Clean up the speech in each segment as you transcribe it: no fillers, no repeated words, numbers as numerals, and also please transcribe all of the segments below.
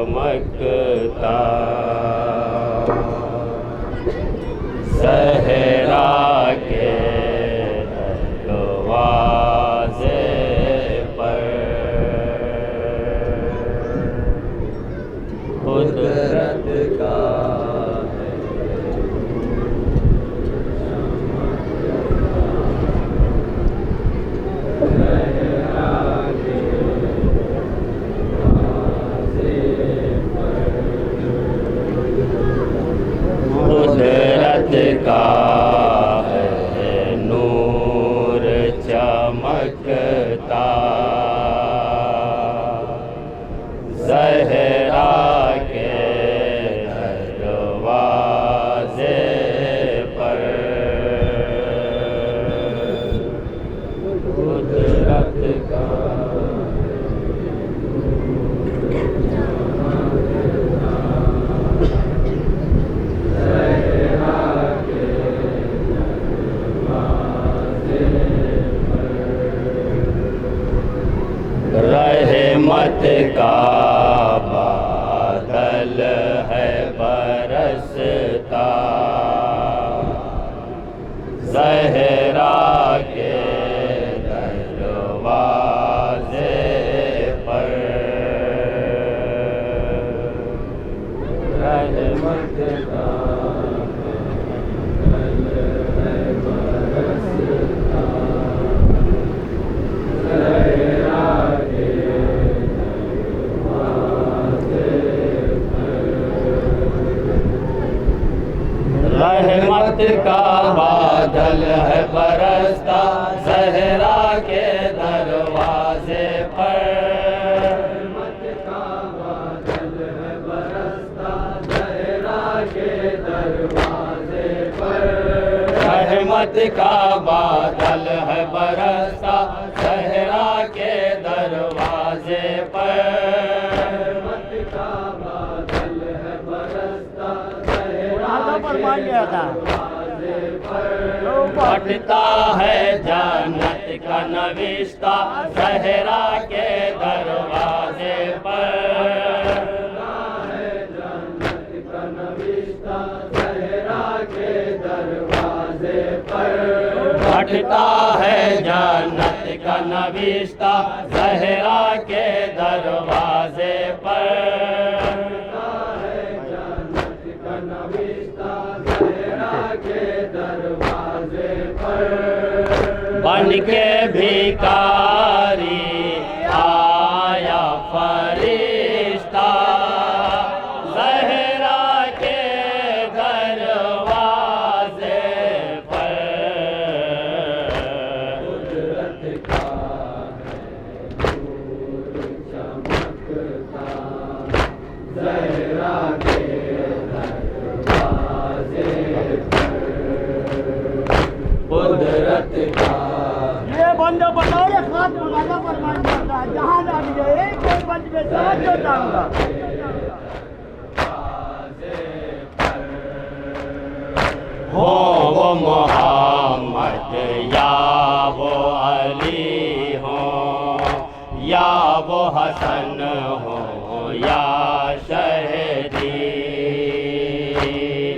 चमकता सहरा के दरवाजे पर कुदरत का का है नूर चमकता ज़हरा के दरवाज़े पर कुदरत का रहमत का बादल है बरसता ज़हरा के दरवाज़े पर रहमत का रहमत का बादल है बरसता ज़हरा के दरवाजे पर रहमत का बादल है बरसता ज़हरा के दरवाजे पर रहमत का बादल है बरसता ज़हरा के दरवाजे पर रहमत का बादल है बरसता फटता है जन्नत का नविश्ता ज़हरा के दरवाजे पर जन्नत का नविश्ता ज़हरा के दरवाजे पर फटता है जन्नत का नविश्ता ज़हरा के दरवाजे पर बन के भिखारी आया फरिश्ता ज़हरा के दरवाजे पर कुदरत का है नूर चमकता ज़हरा के दरवाजे पर कुदरत का बंदो बताओ ये खास मुलाजा फरमान करता है जहाँ जा भी जाए एक बंद में साथ जो जाऊंगा हो वो मोहम्मद या वो अली हो या वो हसन हो या शहदी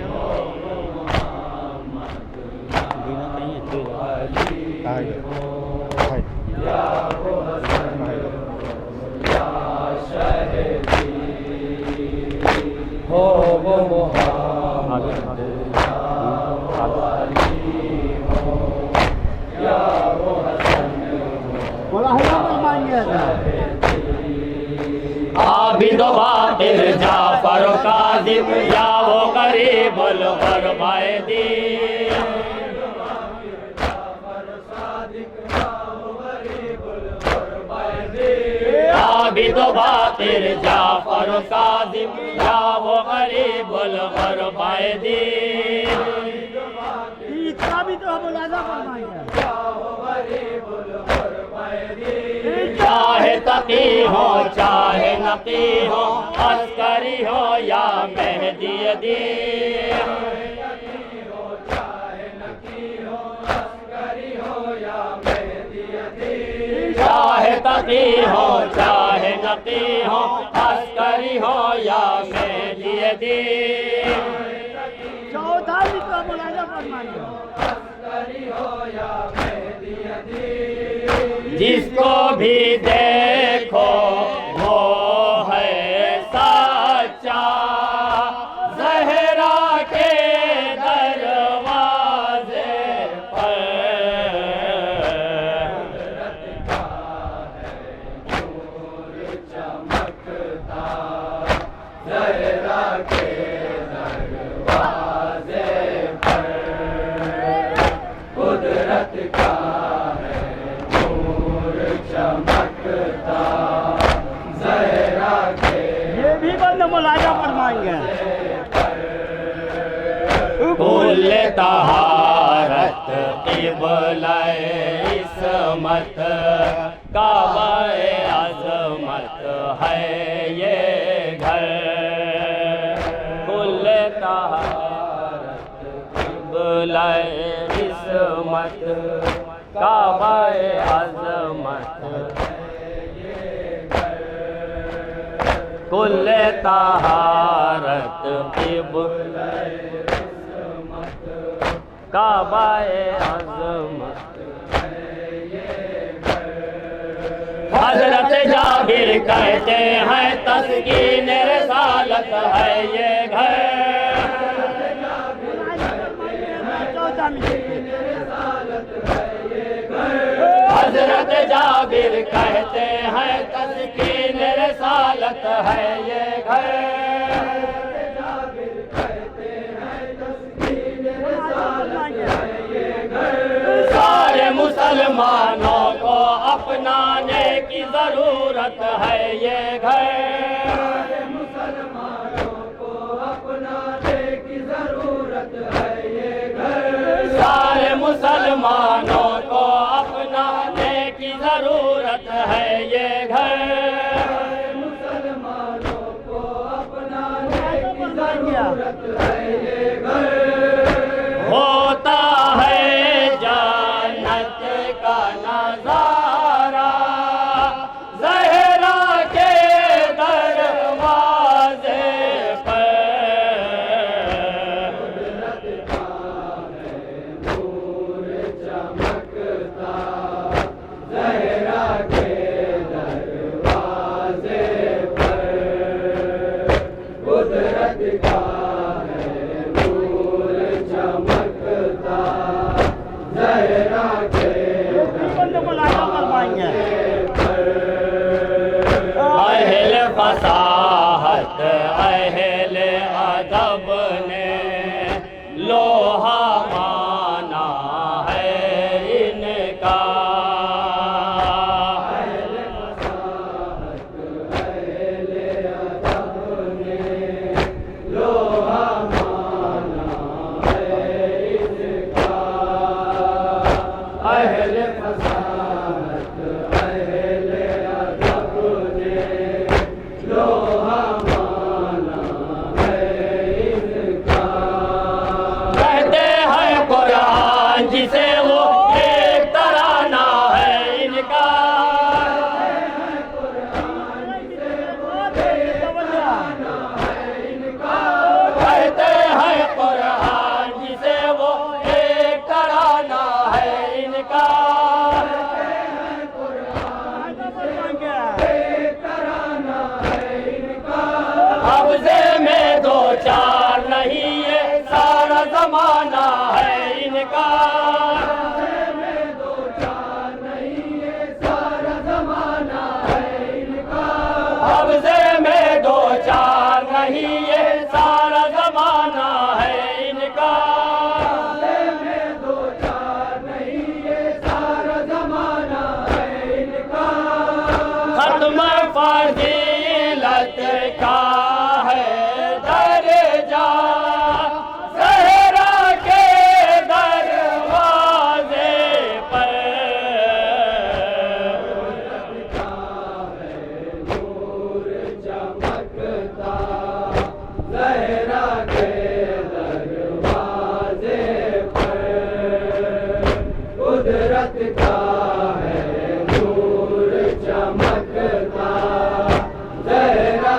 हो मोहम्मद अली हो या वो हसन या शहदी हो वो मोहम्मद या वो हसन बोला है ना मानिए आबिदो बातिल जाफर काज़िम या वो गरीबुल ग़ुरबायदी आबिदो बातिल जाफर काज़िम या वो गरीबुल ग़ुरबायदी इसका भी तो मुलाजा फरमाइए चाहे तकी हो चाहे नकी हो अस्करी हो या मेहदी दी चाहे तकी हो चाहे नकी हो अस्करी हो या मेहदी दीन। चौथा जिसका मुलाजा फरमाइए। जिसको भी देखो वो है सच्चा, ज़हरा के दरवाजे पर। ज़हरा के दरवाजे पर कुदरत का चमकता, ज़हरा के। ये भी बंद मुलाजा फरमाएंगे। कुल तहारत क़िबला इस्मत, काबा-ए अज़मत है ये घर। कुल तहारत क़िबला इस्मत, काबा-ए अज़मत कुल तहारत क़िबला इस्मत, काबा-ए अज़मत। हज़रत जाबिर कहते हैं तस्कीन रिसालत है ये घर। चौथा में हज़रत जाबिर कहते हैं तस्कीन रिसालत है ये घर। सारे मुसलमानों को अपनाने की ज़रूरत है ये घर। सारे मुसलमानों को अपनाने की ज़रूरत है ये घर। मुसलमानों को अपनाने की ज़रूरत है ये घर। होता है जन्नत का नज़ारा, ज़हरा के दरवाजे पर। बंद मुलाजा फरमाएंगे। अहल फसाहत अहल अदब ने लोहा माना है इनका। अहल फसाहत अहल अदब ने लोहा माना है इनका। अहल फसाहत अहल अदब ने लोहा माना है इनका। कहते हैं कुरान जिसे वो एक तराना है इनका। कहते हैं कुरान जिसे वो एक तराना है इनका। कब्ज़े में दो चार नहीं ये सारा ज़माना है इनका। कब्ज़े में दो चार नहीं ये सारा ज़माना है इनका। कब्ज़े में दो चार नहीं ये सारा ज़माना है इनका। कब्ज़े में दो चार नहीं ये सारा ज़माना है इनका। खत्म फज़ीलत का है दर्जा, ज़हरा के दरवाजे पर। नूर चमकता, ज़हरा के दरवाजे पर। कुदरत का है नूर चमकता, ज़हरा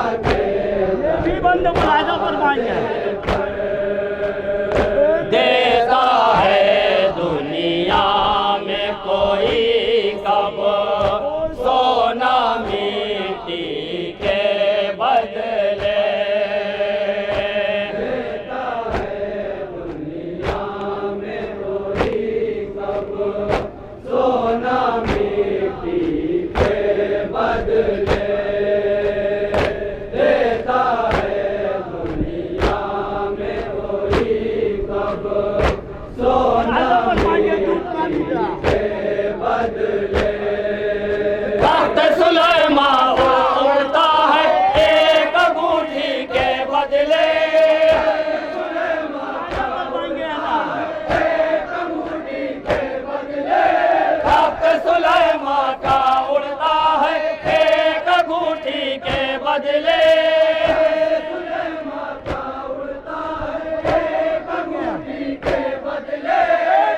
बदले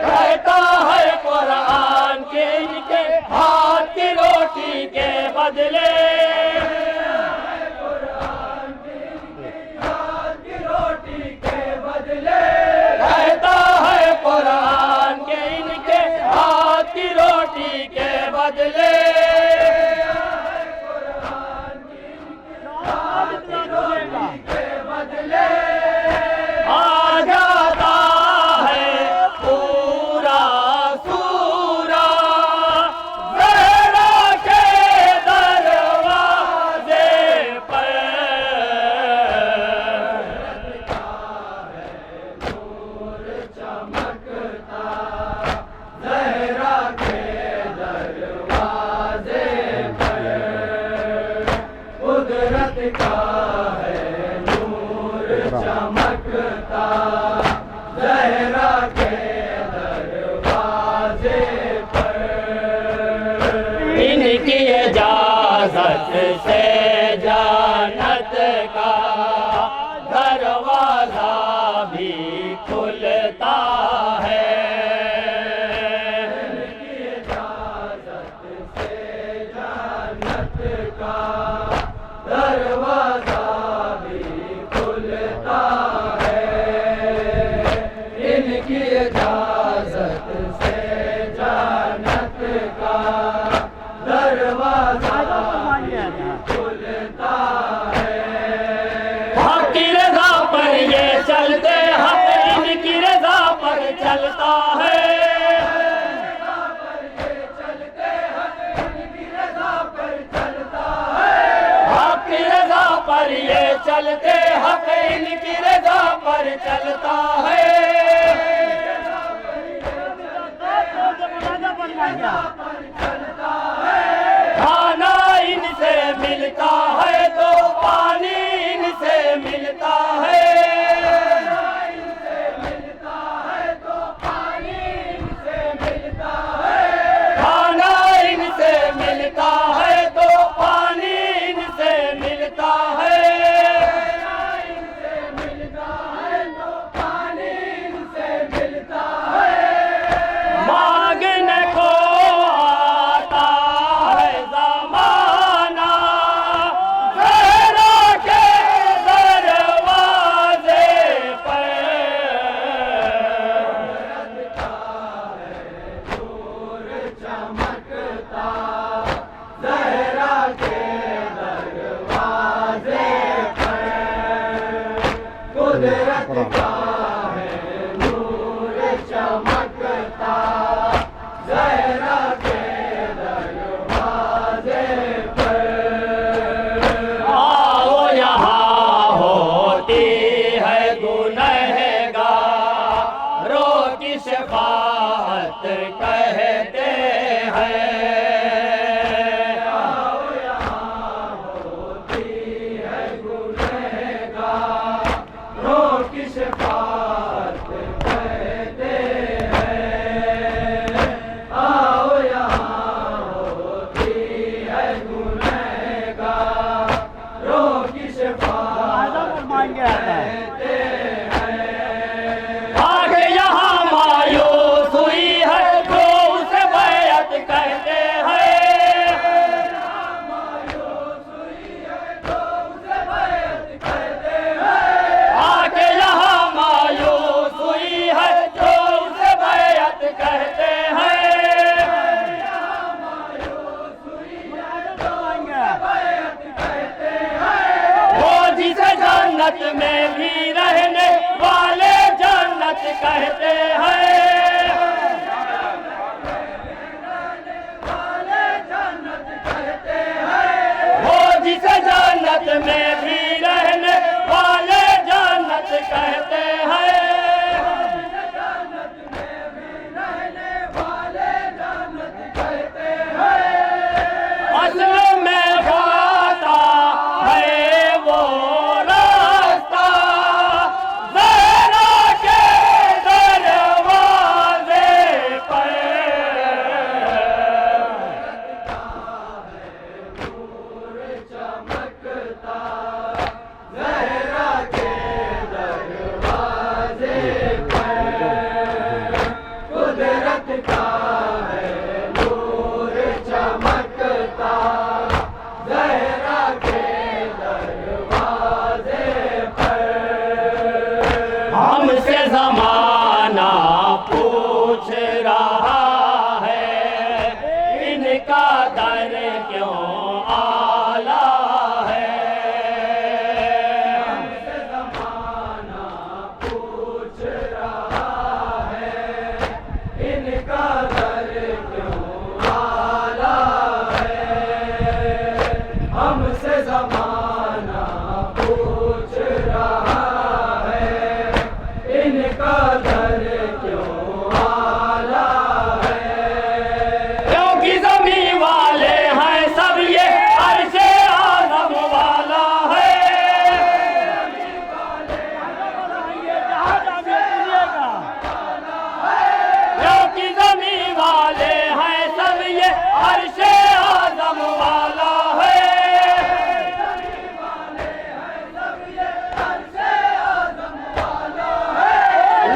कहता है कुरान के इनके हाथ की रोटी के बदले कहता है कुरान के इनके हाथ की रोटी के बदले आ जाता है पूरा सूरा ज़हरा के दरवाजे पर कुदरत का है नूर चमकता ज़हरा के दरवाजे पर इनकी इजाजत से जन्नत का दरवाजा भी खुलता है दरवाजा भी खुलता है इनकी इजाजत से जन्नत का दरवाजा भी खुलता है हक की रज़ा पर ये चलते हक इनकी रज़ा पर चलता है पर ये चलते हक इनकी रज़ा पर चलता है खाना इनसे मिलता है तो पानी इनसे मिलता है खाना इनसे मिलता है तो पानी इनसे मिलता है मांगने को आता है ज़माना ज़हरा के दरवाजे पर चमकता ज़हरा के दरवाजे पर कुदरत का है नूर चमकता ज़हरा के दरवाजे पर आओ यहाँ होती है गुनहगारों की शफाअत कहते हैं शफाअत कहते हैं आओ यहाँ होती है गुनहगारों की शफाअत कहते हैं आगे यहाँ मायूस हुई है जो उसे बैअत कहते हैं कहते हैं वो जिसे जन्नत में भी रहने वाले जन्नत कहते हैं वो जिसे जन्नत में भी रहने वाले जन्नत कहते हैं असल में गाता है वो रास्ता क्यों आला है। हमसे ज़माना पूछ रहा है, इनका दर क्यों आला है। हमसे ज़माना पूछ रहा है, इनका दर क्यों आला है। क्योंकि ज़मीन वाले हैं सब ये अर्शे आज़म वाला है। ये जहाँ जाके सुनिएगा क्योंकि ज़मीन वाले हैं सब ये अर्शे आज़म वाला है।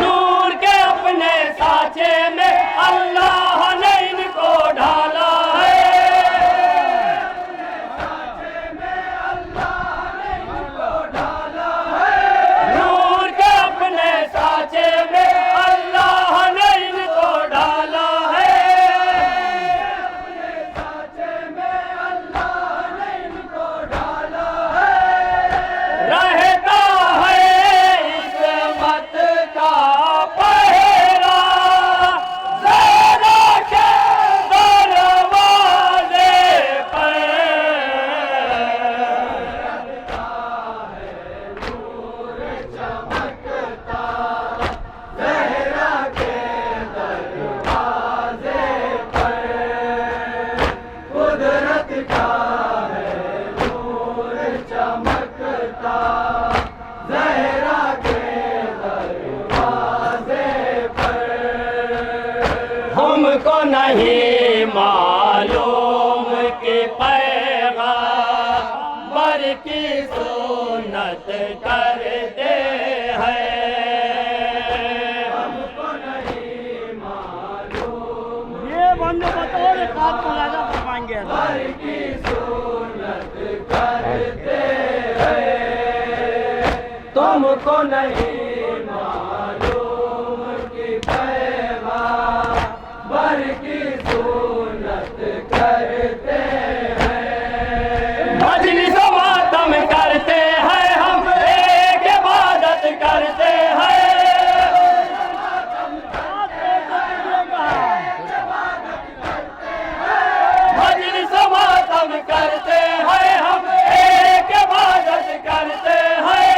नूर के अपने साँचे में अल्लाह ने इनको ढाला है। नूर के अपने साँचे में अल्लाह ने इनको ढाला है। रहता है इस्मत का पहरा ज़रा के दरवाज़े पर। कुदरत का है नूर चमकता, ज़हरा के दरवाज़े पर। हमको नहीं मालूम कि पैगंबर की सुन्नत करते हैं। ये बंद बतौर खाद मुलाजा फरमाएंगे की सुन्नत करते हैं। तुमको नहीं मालूम कि पैगंबर की सुन्नत करते हैं। मजलिस मातम करते हैं हम, एक इबादत करते हैं। मजलिस मातम करते हैं हम, एक इबादत करते हैं।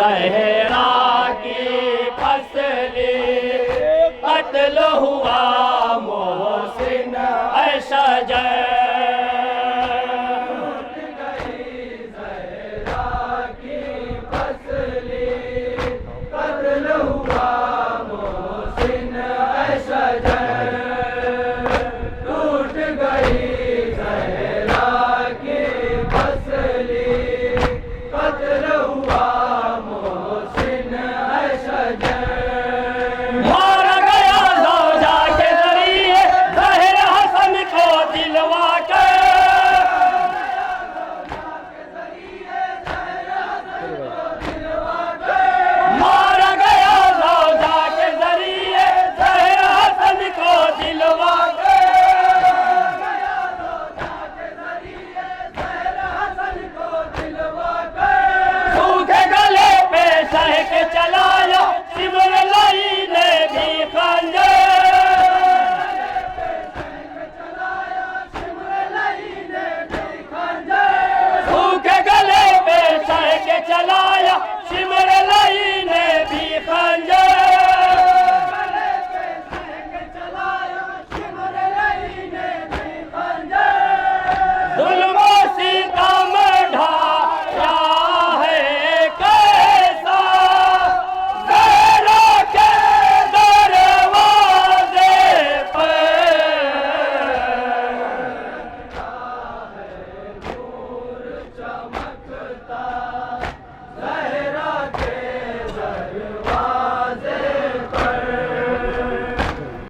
सहरा की फसली कत्ल हुआ